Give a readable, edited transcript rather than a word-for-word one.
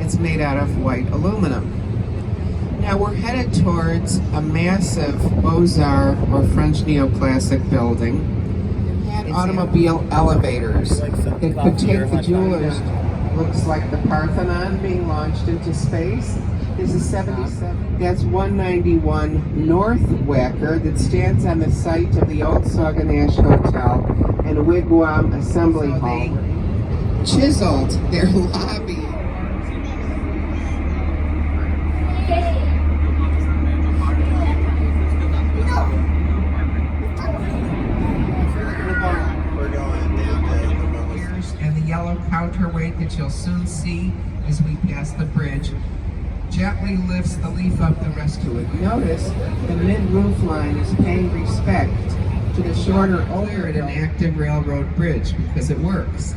it's made out of white aluminum. Now we're headed towards a massive Beaux-Arts or French neoclassic building. It had automobile elevators that could take the jewelers. Looks like the Parthenon being launched into space. There's a 77. That's 191 North Wacker that stands on the site of the old Sauganash Hotel and Wigwam Assembly Hall. Chiseled their lobby. And the yellow counterweight that you'll soon see as we pass the bridge gently lifts the leaf up the rest of it. Notice the mid-roof line is paying respect to the shorter, older and an active railroad bridge because it works.